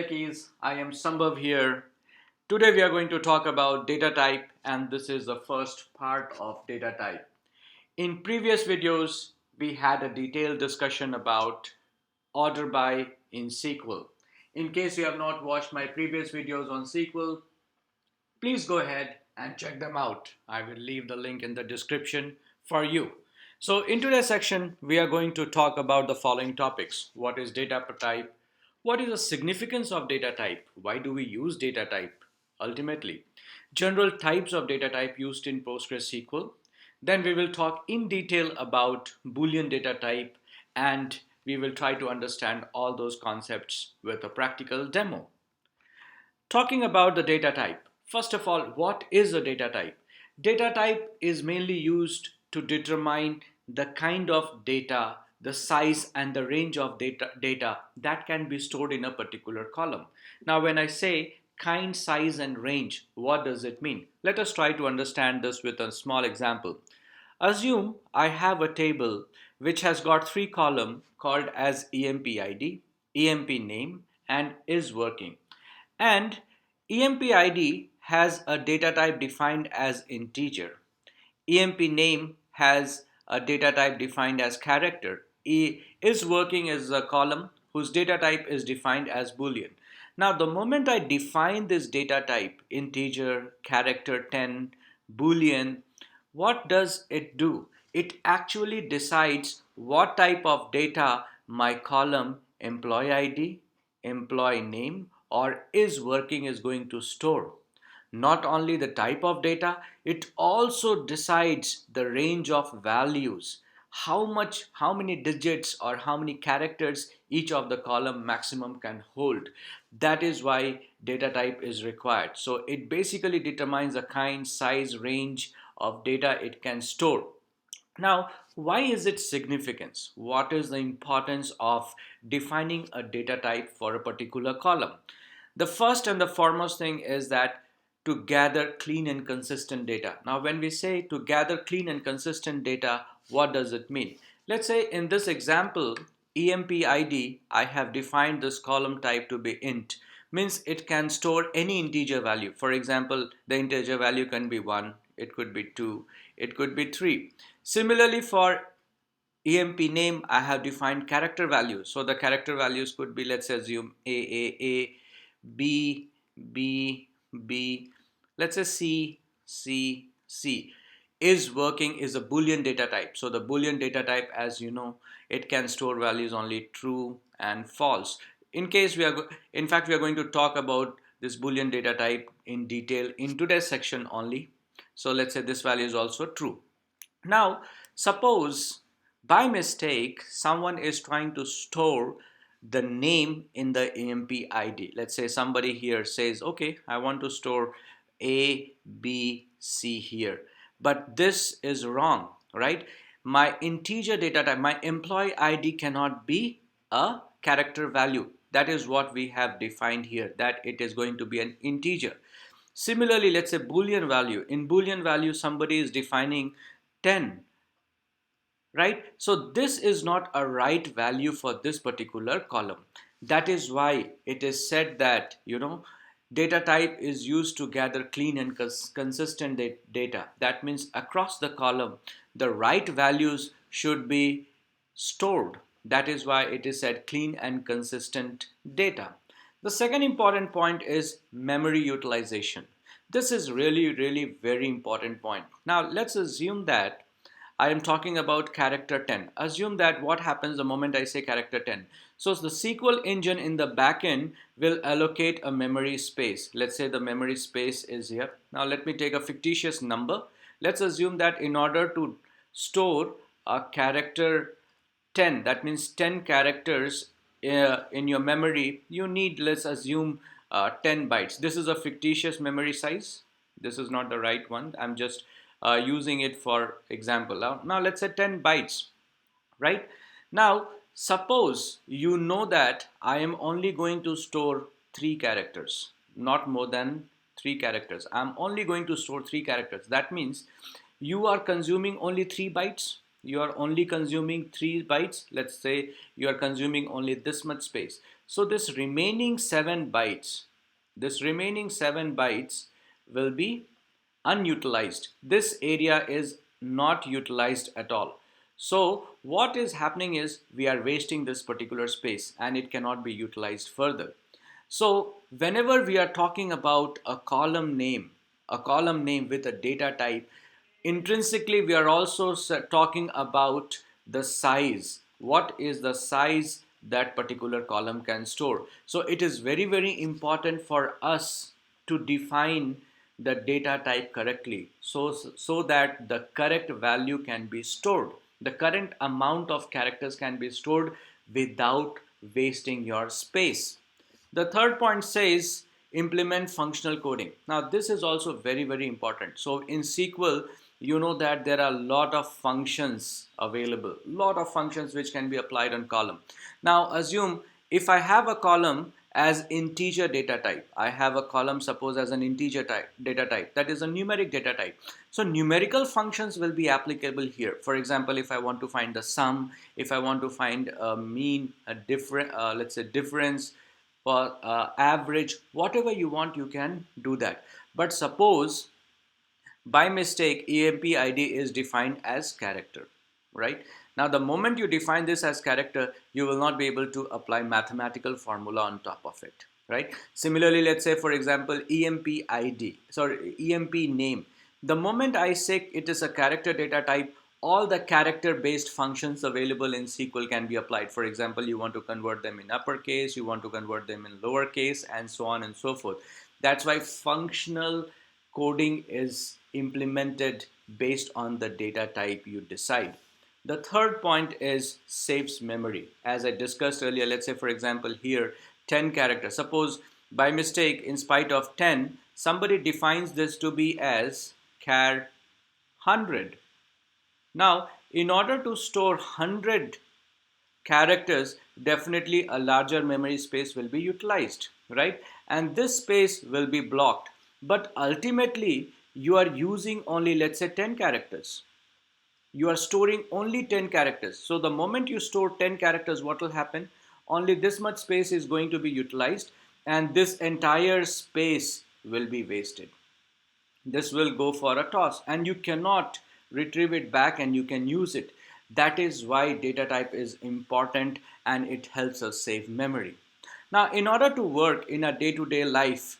Techies, I am Sambhav here. Today we are going to talk about data type, and this is the first part of data type. In previous videos, we had a detailed discussion about order by in SQL. In case you have not watched my previous videos on SQL, please go ahead and check them out. I will leave the link in the description for you. So in today's section, we are going to talk about the following topics. What is data type? What is the significance of data type? Why do we use data type ultimately? General types of data type used in PostgreSQL. Then we will talk in detail about Boolean data type, and we will try to understand all those concepts with a practical demo. Talking about the data type. First of all, what is a data type? Data type is mainly used to determine the kind of data, the size and the range of data that can be stored in a particular column. Now, when I say kind, size and range, what does it mean? Let us try to understand this with a small example. Assume I have a table which has got three columns called as EMP EMP name, and is working. And EMP has a data type defined as integer. EMP name has a data type defined as character. Is working is a column whose data type is defined as Boolean. Now, the moment I define this data type, integer, character 10, Boolean, what does it do? It actually decides what type of data my column employee ID, employee name, or is working is going to store. Not only the type of data, it also decides the range of values. How many digits or how many characters each of the column maximum can hold. That is why data type is required. So it basically determines the kind, size, range of data it can store. Now, why is it significance? What is the importance of defining a data type for a particular column? The first and the foremost thing is that to gather clean and consistent data. Now, when we say to gather clean and consistent data, what does it mean? Let's say in this example, EMP ID, I have defined this column type to be int, means it can store any integer value. For example, the integer value can be 1, it could be 2, it could be 3. Similarly, for EMP name, I have defined character values. So the character values could be, let's assume A, B, B, B, let's say C, C, C. Is working is a Boolean data type. So the Boolean data type, as you know, it can store values only true and false. In fact, we are going to talk about this Boolean data type in detail in today's section only. So let's say this value is also true. Now, suppose by mistake someone is trying to store the name in the EMP ID. Let's say somebody here says, okay, I want to store A, B, C here. But this is wrong, right? My integer data type, my employee ID cannot be a character value. That is what we have defined here, that it is going to be an integer. Similarly, let's say Boolean value. In Boolean value, somebody is defining 10, right? So this is not a right value for this particular column. That is why it is said that, data type is used to gather clean and consistent data. That means across the column, the right values should be stored. That is why it is said clean and consistent data. The second important point is memory utilization. This is really, really very important point. Now let's assume that I am talking about character 10. Assume that what happens the moment I say character 10. So the SQL engine in the backend will allocate a memory space. Let's say the memory space is here. Now let me take a fictitious number. Let's assume that in order to store a character 10, that means 10 characters in your memory, you need, let's assume, 10 bytes. This is a fictitious memory size. This is not the right one. I'm just using it for example. Now let's say 10 bytes, right? Now suppose you know that I am only going to store 3 characters, not more than 3 characters. I'm only going to store 3 characters. That means you are consuming only 3 bytes. You are only consuming 3 bytes. Let's say you are consuming only this much space. So this remaining 7 bytes will be unutilized. This area is not utilized at all. So what is happening is we are wasting this particular space and it cannot be utilized further. So whenever we are talking about a column name with a data type, intrinsically we are also talking about the size. What is the size that particular column can store? So it is very, very important for us to define the data type correctly, so that the correct value can be stored, the current amount of characters can be stored without wasting your space. The third point says implement functional coding. Now this is also very, very important. So in SQL, you know that there are a lot of functions available, lot of functions which can be applied on column. Now assume if I have a column as integer data type, I have a column suppose as an integer data type, that is a numeric data type. So numerical functions will be applicable here. For example, if I want to find the sum, if I want to find a mean, a different, let's say difference, or average, whatever you want, you can do that. But suppose by mistake emp id is defined as character, right? Now the moment you define this as character, you will not be able to apply mathematical formula on top of it, right? Similarly, let's say for example emp name, the moment I say it is a character data type, all the character based functions available in SQL can be applied. For example, you want to convert them in uppercase, you want to convert them in lowercase, and so on and so forth. That's why functional coding is implemented based on the data type you decide. The third point is saves memory. As I discussed earlier, let's say for example here 10 characters. Suppose by mistake, in spite of 10, somebody defines this to be as char 100. Now, in order to store 100 characters, definitely a larger memory space will be utilized, right? And this space will be blocked. But ultimately, you are using only, let's say, 10 characters. You are storing only 10 characters. So the moment you store 10 characters, what will happen? Only this much space is going to be utilized, and this entire space will be wasted. This will go for a toss and you cannot retrieve it back and you can use it. That is why data type is important and it helps us save memory. Now, in order to work in a day-to-day life,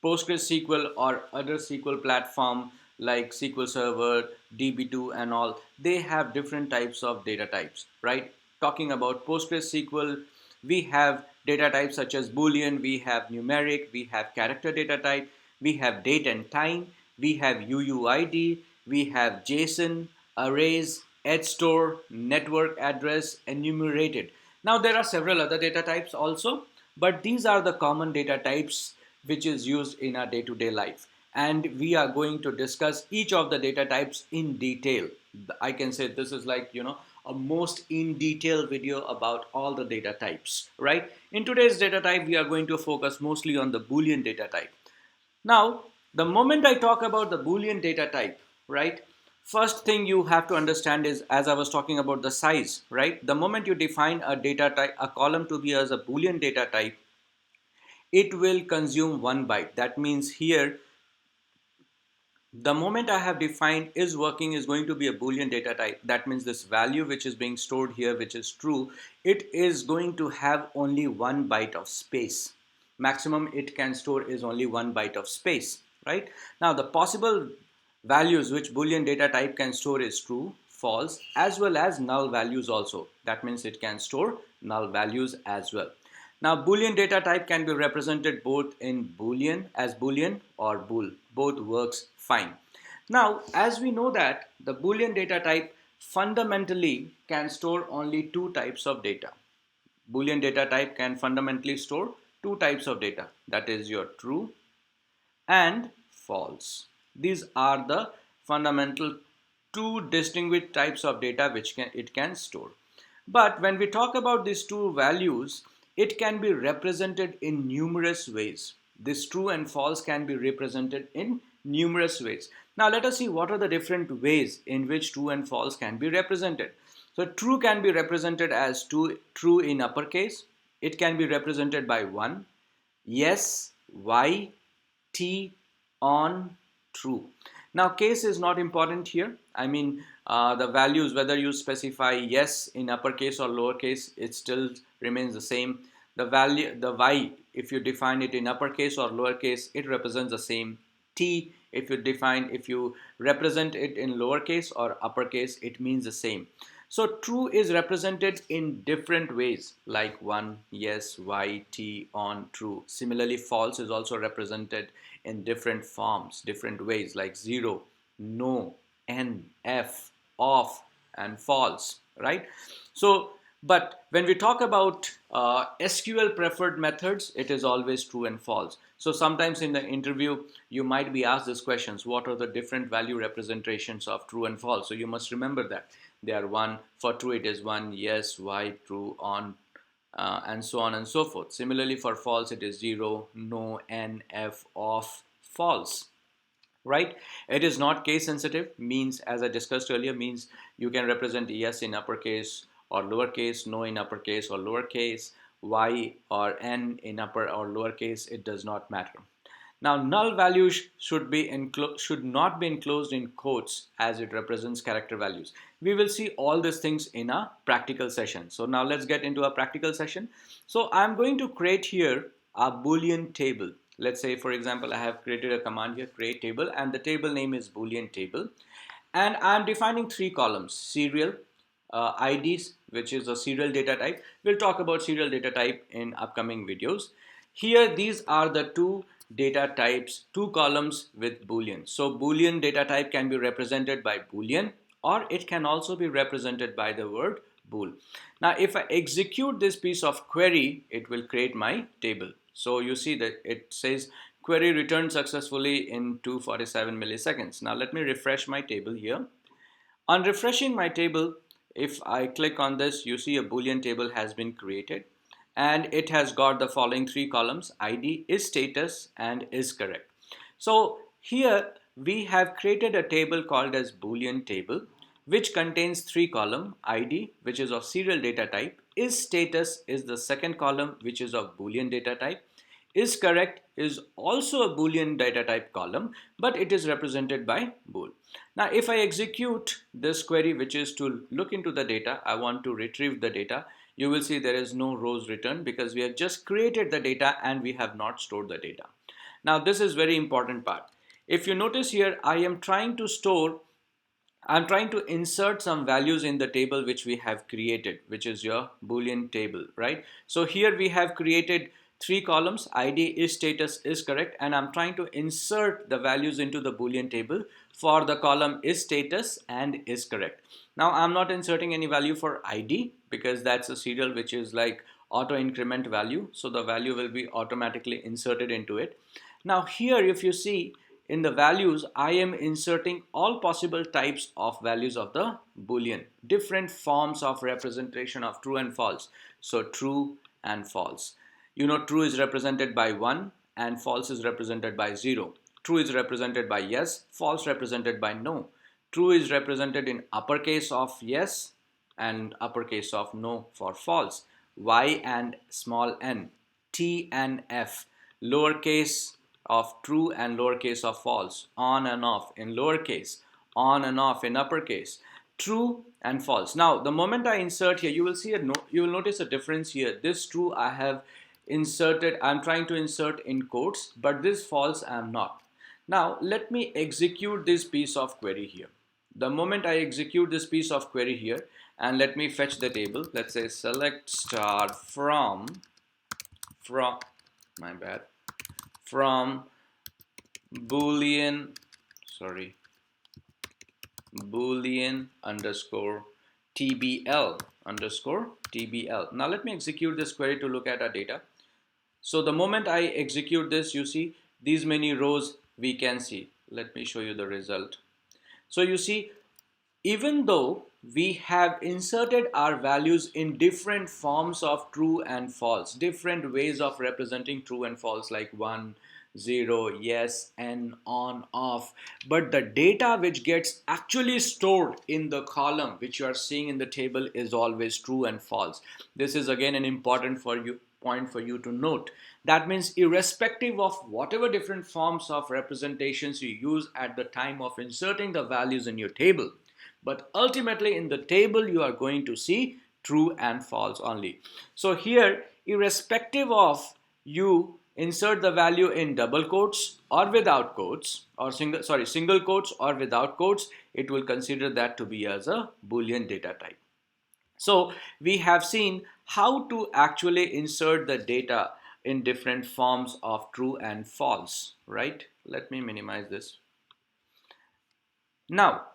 PostgreSQL or other SQL platform like SQL Server, DB2 and all, they have different types of data types, right? Talking about PostgreSQL, we have data types such as Boolean, we have numeric, we have character data type, we have date and time, we have UUID, we have JSON, arrays, edge store, network address, enumerated. Now there are several other data types also, but these are the common data types which is used in our day-to-day life. And we are going to discuss each of the data types in detail. I can say this is like, a most in detail video about all the data types, right? In today's data type, we are going to focus mostly on the Boolean data type. Now, the moment I talk about the Boolean data type, right? First thing you have to understand is, as I was talking about the size, right? The moment you define a data type, a column to be as a Boolean data type, it will consume 1 byte. That means here, the moment I have defined is working is going to be a Boolean data type. That means this value which is being stored here, which is true, it is going to have only 1 byte of space. Maximum it can store is only 1 byte of space, right? Now the possible values which Boolean data type can store is true, false, as well as null values also. That means it can store null values as well. Now Boolean data type can be represented both in Boolean as Boolean or bool. Both works fine. Now as we know that the Boolean data type fundamentally can store only 2 types of data. Boolean data type can fundamentally store 2 types of data, that is your true and false. These are the fundamental 2 distinguished types of data which it can store. But when we talk about these 2 values, it can be represented in numerous ways. This true and false can be represented in numerous ways. Now let us see what are the different ways in which true and false can be represented. So true can be represented as true in uppercase, it can be represented by 1, yes, y, t, on, true. Now case is not important here. I mean the values, whether you specify yes in uppercase or lowercase, it still remains the same. The value, the y, if you define it in uppercase or lowercase, it represents the same. T, if you represent it in lowercase or uppercase, it means the same. So true is represented in different ways, like 1, yes, y, t, on, true. Similarly, false is also represented in different forms, different ways, like 0, no, n, f, off, and false, right? So, but when we talk about SQL preferred methods, it is always true and false. So sometimes in the interview, you might be asked these questions: what are the different value representations of true and false? So you must remember that. They are 1, for true it is 1, yes, y, true, on, and so on and so forth. Similarly, for false it is 0, no, n, f, off, false, right? It is not case sensitive, means, as I discussed earlier, means you can represent yes in uppercase or lowercase, no in uppercase or lowercase, y or n in upper or lowercase, it does not matter. Now, null values should not be enclosed in quotes as it represents character values. We will see all these things in a practical session. So now let's get into a practical session. So I'm going to create here a Boolean table. Let's say, for example, I have created a command here, create table, and the table name is Boolean table. And I'm defining 3 columns: serial, IDs, which is a serial data type. We'll talk about serial data type in upcoming videos. Here, these are the 2 data types, 2 columns with Boolean. So Boolean data type can be represented by Boolean, or it can also be represented by the word bool. Now, if I execute this piece of query, it will create my table. So you see that it says query returned successfully in 247 milliseconds. Now let me refresh my table here. On refreshing my table, if I click on this, you see a Boolean table has been created, and it has got the following 3 columns: ID, is status, and is correct. So here we have created a table called as Boolean table, which contains 3 columns: ID, which is of serial data type; is status is the second column, which is of Boolean data type; is correct is also a Boolean data type column, but it is represented by bool. Now, if I execute this query, which is to look into the data, I want to retrieve the data, you will see there is no rows returned because we have just created the data and we have not stored the data. Now, this is very important part. If you notice here, I'm trying to insert some values in the table which we have created, which is your Boolean table, right? So here we have created 3 columns: ID, is status, is correct, and I'm trying to insert the values into the Boolean table for the column is status and is correct. Now I'm not inserting any value for ID because that's a serial which is like auto increment value, so the value will be automatically inserted into it. Now here, if you see in the values, I am inserting all possible types of values of the Boolean, different forms of representation of true and false. So true and false. You know, true is represented by 1 and false is represented by 0. True is represented by yes, false represented by no. True is represented in uppercase of yes and uppercase of no for false. Y and small n, T and F, lowercase of true and lowercase of false, on and off in lowercase, on and off in uppercase, true and false. Now, the moment I insert here, you will see you will notice a difference here. This true I have inserted, I'm trying to insert in quotes, but this false I'm not. Now, let me execute this piece of query here. The moment I execute this piece of query here, and let me fetch the table, let's say select star from my bad, from Boolean underscore TBL underscore TBL. Now let me execute this query to look at our data. So the moment I execute this, you see these many rows we can see. Let me show you the result. So you see, even though we have inserted our values in different forms of true and false, different ways of representing true and false, like 1, 0, yes, and on, off, but the data which gets actually stored in the column which you are seeing in the table is always true and false. This is again an important for you point for you to note. That means irrespective of whatever different forms of representations you use at the time of inserting the values in your table, but ultimately in the table you are going to see true and false only. So here, irrespective of you insert the value in double quotes or without quotes, or single quotes or without quotes, it will consider that to be as a Boolean data type. So we have seen how to actually insert the data in different forms of true and false, right? Let me minimize this. Now,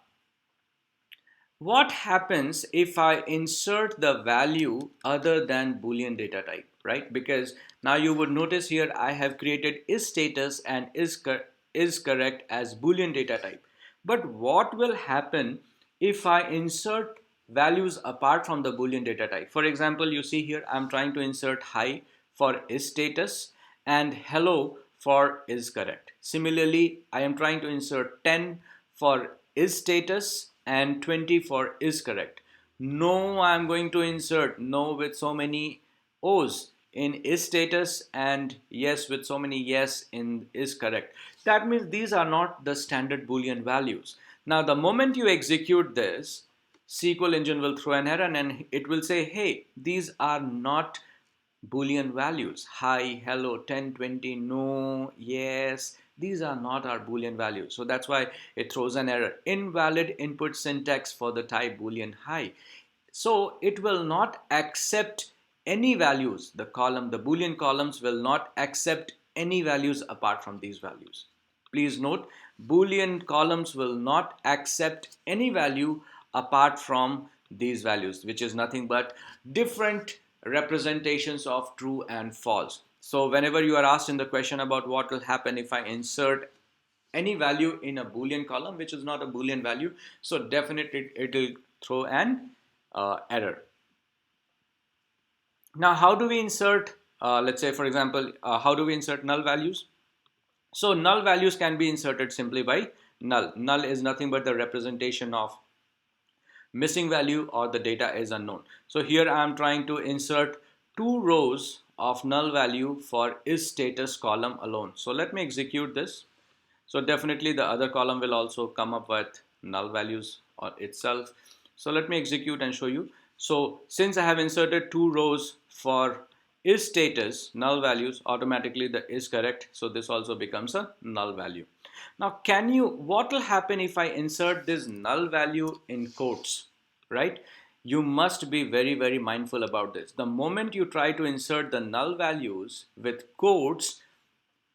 what happens if I insert the value other than Boolean data type, right? Because now you would notice here I have created is status and is correct as Boolean data type. But what will happen if I insert values apart from the Boolean data type? For example, you see here I'm trying to insert hi for is status and hello for is correct. Similarly, I am trying to insert 10 for is status and 20 for is correct. No, I'm going to insert no with so many O's in is status and yes with so many yes in is correct. That means these are not the standard Boolean values. Now the moment you execute this, SQL engine will throw an error and it will say, hey, these are not Boolean values. Hi, hello, 10, 20, no, yes. These are not our Boolean values. So that's why it throws an error. Invalid input syntax for the type Boolean hi. So it will not accept any values. The Boolean columns will not accept any values apart from these values. Please note, Boolean columns will not accept any value apart from these values, which is nothing but different representations of true and false. So whenever you are asked in the question about what will happen if I insert any value in a Boolean column, which is not a Boolean value, so definitely it will throw an error. Now, how do we insert, let's say for example, how do we insert null values? So null values can be inserted simply by null. Null is nothing but the representation of missing value or the data is unknown. So here I am trying to insert 2 rows of null value for is status column alone. So let me execute this. So definitely the other column will also come up with null values or itself. So let me execute and show you. So since I have inserted 2 rows for is status null values, automatically the is correct. So this also becomes a null value. Now what will happen if I insert this null value in quotes, right? You must be very, very mindful about this. The moment you try to insert the null values with quotes,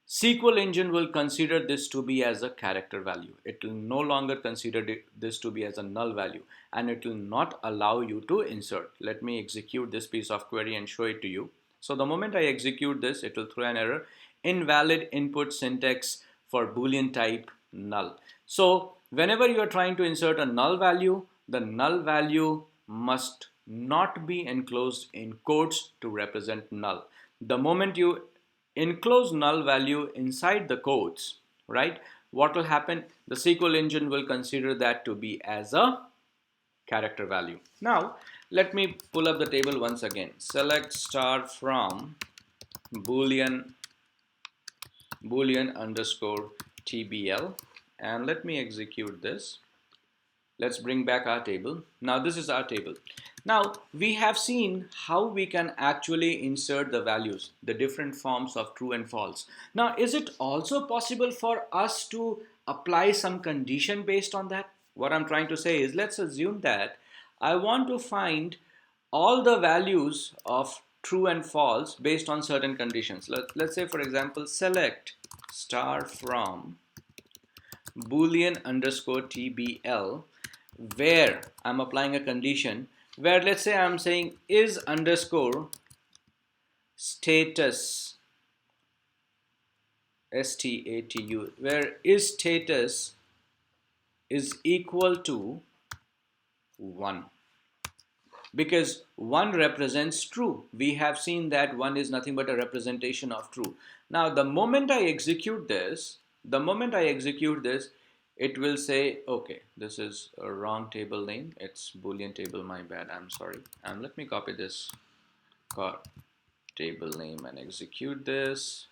SQL engine will consider this to be as a character value. It will no longer consider this to be as a null value and it will not allow you to insert. Let me execute this piece of query and show it to you. So the moment I execute this, it will throw an error. Invalid input syntax for Boolean type null. So whenever you are trying to insert a null value, the null value must not be enclosed in quotes to represent null. The moment you enclose null value inside the quotes, right? What will happen? The SQL engine will consider that to be as a character value. Now, let me pull up the table once again. Select star from Boolean underscore TBL and let me execute this. Let's bring back our table. Now this is our table. Now we have seen how we can actually insert the values, the different forms of true and false. Now is it also possible for us to apply some condition based on that? What I'm trying to say is, let's assume that I want to find all the values of true and false based on certain conditions. Let's say for example, select star from Boolean underscore TBL, where I'm applying a condition where let's say I'm saying is underscore status, STATU, where is status is equal to 1. Because 1 represents true. We have seen that 1 is nothing but a representation of true. Now the moment I execute this, it will say, okay, this is a wrong table name. It's Boolean table, my bad, I'm sorry. And let me copy this table name and execute this.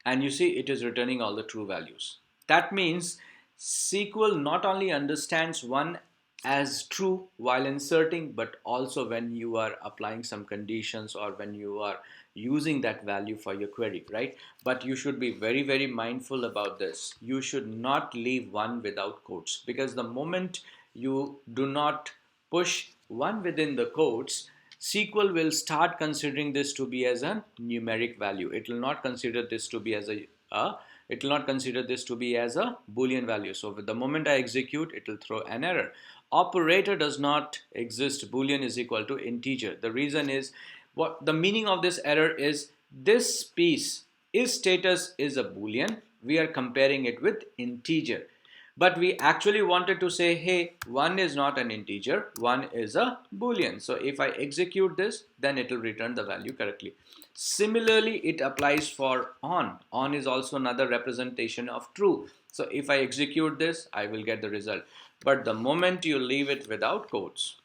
And you see it is returning all the true values. That means SQL not only understands one as true while inserting, but also when you are applying some conditions or when you are using that value for your query, right? But you should be very, very mindful about this. You should not leave one without quotes, because the moment you do not push one within the quotes, SQL will start considering this to be as a numeric value. It will not consider this to be as it will not consider this to be as a Boolean value. So with the moment I execute, it will throw an error. Operator does not exist. Boolean is equal to integer. The reason is, what the meaning of this error is, this piece is status is a Boolean. We are comparing it with integer. But we actually wanted to say, hey, 1 is not an integer, 1 is a Boolean. So if I execute this, then it will return the value correctly. Similarly, it applies for on. On is also another representation of true. So if I execute this, I will get the result. But the moment you leave it without quotes,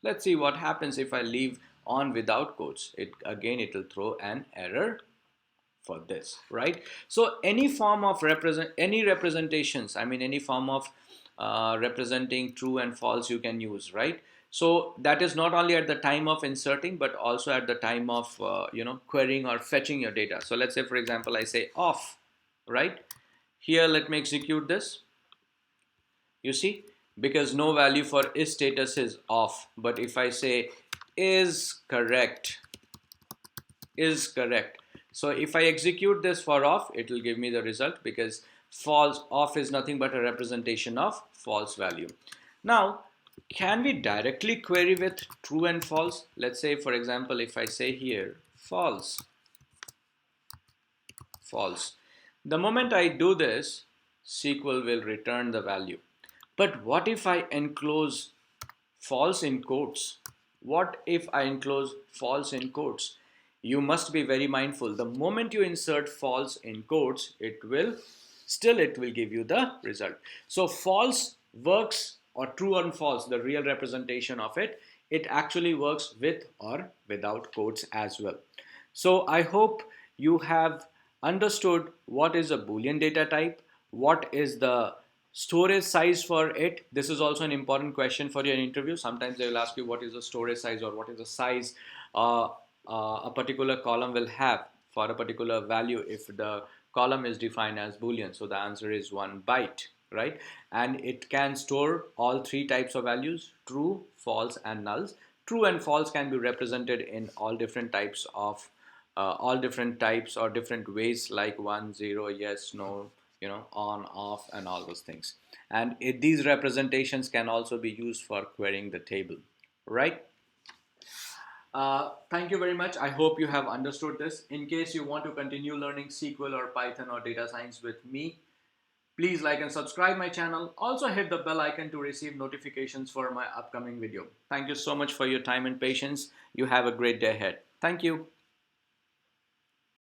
let's see what happens if I leave on without quotes. It will throw an error for this, right? So any form of representations, I mean any form of representing true and false you can use, right? So that is not only at the time of inserting, but also at the time of querying or fetching your data. So let's say, for example, I say off, right? Here let me execute this. You see, because no value for is status is off, but if I say is correct, so if I execute this for off, it will give me the result, because false off is nothing but a representation of false value. Now, can we directly query with true and false? Let's say, for example, if I say here false. The moment I do this, SQL will return the value. But what if I enclose false in quotes? What if I enclose false in quotes? You must be very mindful. The moment you insert false in quotes, it will give you the result. So false works, or true and false, the real representation of it, it actually works with or without quotes as well. So I hope you have understood what is a Boolean data type, what is the storage size for it. This is also an important question for your interview. Sometimes they will ask you what is the storage size, or what is the size a particular column will have for a particular value if the column is defined as Boolean. So the answer is 1 byte, right? And it can store all three types of values: true, false, and nulls. True and false can be represented in all different types or different ways, like 1, 0, yes, no, on, off, and all those things. And these representations can also be used for querying the table, right? Thank you very much. I hope you have understood this. In case you want to continue learning SQL or Python or data science with me, please like and subscribe my channel. Also hit the bell icon to receive notifications for my upcoming video. Thank you so much for your time and patience. You have a great day ahead. Thank you.